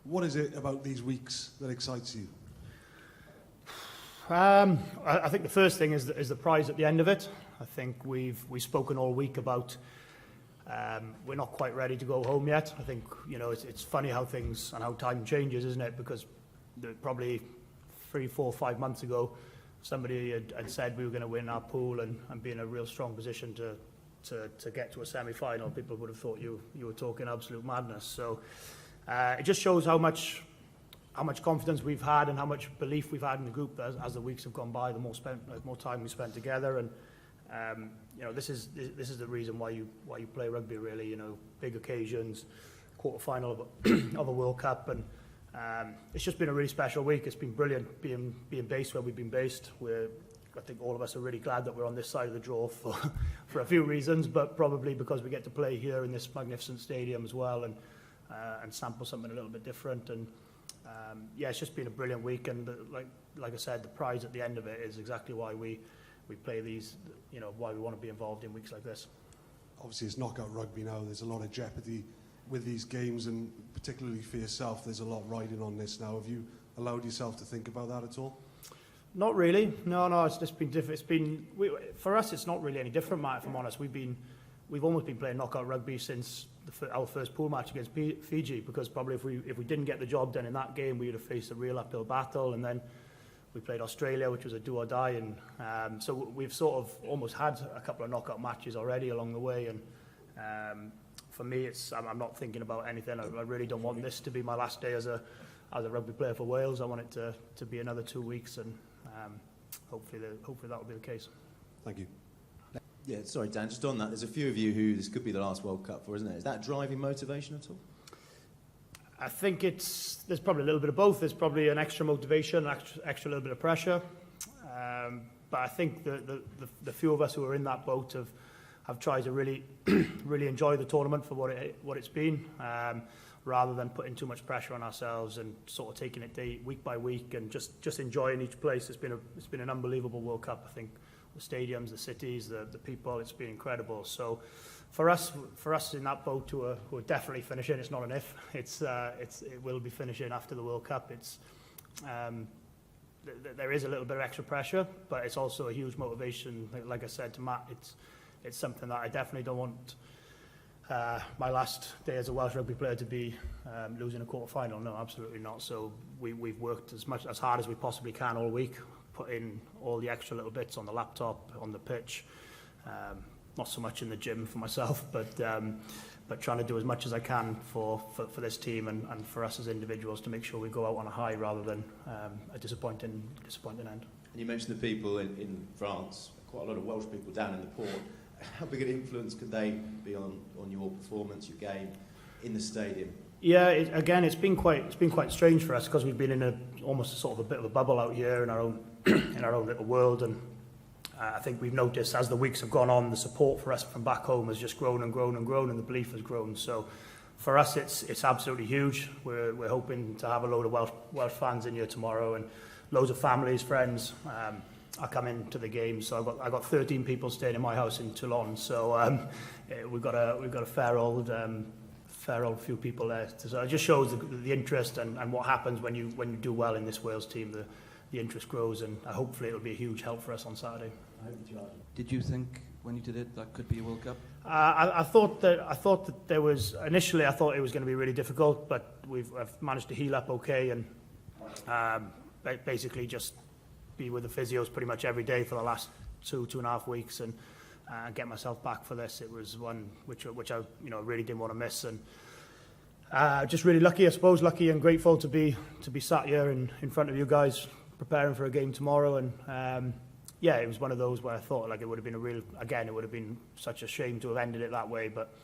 What is it about these weeks that excites you? I think the first thing is the prize at the end of it. I think we've spoken all week about we're not quite ready to go home yet. I think, you know, it's funny how things and how time changes, isn't it? Because probably 3, 4, 5 months ago, somebody had said we were going to win our pool and be in a real strong position to get to a semi-final. People would have thought you were talking absolute madness. So it just shows how much confidence we've had and how much belief we've had in the group as the weeks have gone by. The more time we spent together, and you know, this is the reason why you play rugby, really. You know, big occasions, quarter-final of a World Cup, and it's just been a really special week. It's been brilliant being based where we've been based. I think all of us are really glad that we're on this side of the draw for a few reasons, but probably because we get to play here in this magnificent stadium as well, and sample something a little bit different. And yeah, it's just been a brilliant week, and like I said, the prize at the end of it is exactly why we play these, you know, why we want to be involved in weeks like this. Obviously, it's knockout rugby now. There's a lot of jeopardy with these games, and particularly for yourself, there's a lot riding on this now. Have you allowed yourself to think about that at all? Not really. No. It's just been different. For us, it's not really any different, Matt. If I'm honest, we've almost been playing knockout rugby since our first pool match against Fiji, because probably if we didn't get the job done in that game, we would have faced a real uphill battle, and then we played Australia, which was a do or die, and so we've sort of almost had a couple of knockout matches already along the way, and for me, I'm not thinking about anything. I really don't want this to be my last day as a rugby player for Wales. I want it to be another 2 weeks, and hopefully that will be the case. Thank you. Yeah, sorry, Dan, just on that, there's a few of you who this could be the last World Cup for, isn't it? Is that driving motivation at all? I think there's probably a little bit of both. There's probably an extra motivation, extra little bit of pressure. But I think the few of us who are in that boat have tried to really really enjoy the tournament for what it's been, rather than putting too much pressure on ourselves and sort of taking it week by week and just enjoying each place. It's been an unbelievable World Cup. I think the stadiums, the cities, the people, it's been incredible. So for us in that boat who are definitely finishing, it's not an if. It will be finishing after the World Cup. There is a little bit of extra pressure, but it's also a huge motivation. Like I said to Matt, it's something that I definitely don't want my last day as a Welsh rugby player to be losing a quarter-final. No, absolutely not. So we've worked as hard as we possibly can all week, put in all the extra little bits on the laptop, on the pitch, not so much in the gym for myself, but trying to do as much as I can for this team and for us as individuals to make sure we go out on a high rather than a disappointing end. And you mentioned the people in France, quite a lot of Welsh people down in the port. How big an influence could they be on your performance, your game in the stadium? Yeah, it's been quite strange for us because we've been in almost sort of a bit of a bubble out here in our own little world, and I think we've noticed as the weeks have gone on, the support for us from back home has just grown and grown and grown, and the belief has grown. So for us, it's absolutely huge. We're hoping to have a load of Welsh fans in here tomorrow, and loads of families, friends are coming to the game. So I got 13 people staying in my house in Toulon. So we've got a fair old few people there. So it just shows the interest and what happens when you do well in this Wales team. The interest grows, and hopefully it'll be a huge help for us on Saturday. Did you think when you did it that could be a World Cup? I thought that there was initially. I thought it was going to be really difficult, but I've managed to heal up okay, and basically just be with the physios pretty much every day for the last 2.5 weeks, and get myself back for this. It was one which I really didn't want to miss, and just really lucky, I suppose, lucky and grateful to be sat here in front of you guys preparing for a game tomorrow. And yeah, it was one of those where I thought like it would have been it would have been such a shame to have ended it that way, but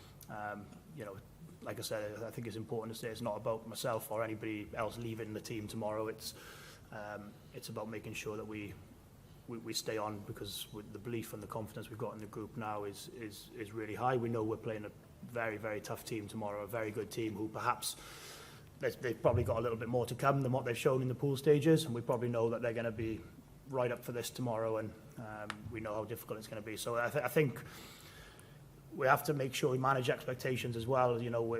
like I said, I think it's important to say it's not about myself or anybody else leaving the team tomorrow. It's about making sure that we stay on, because with the belief and the confidence we've got in the group now is really high. We know we're playing a very, very tough team tomorrow, a very good team who perhaps they've probably got a little bit more to come than what they've shown in the pool stages, and we probably know that they're going to be right up for this tomorrow, and we know how difficult it's going to be. So I think we have to make sure we manage expectations as well. You know,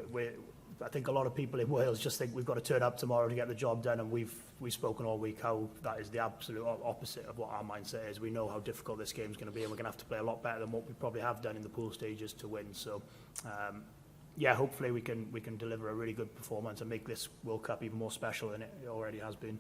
I think a lot of people in Wales just think we've got to turn up tomorrow to get the job done, and we've spoken all week how that is the absolute opposite of what our mindset is. We know how difficult this game's going to be, and we're going to have to play a lot better than what we probably have done in the pool stages to win. So, yeah, hopefully we can deliver a really good performance and make this World Cup even more special than it already has been.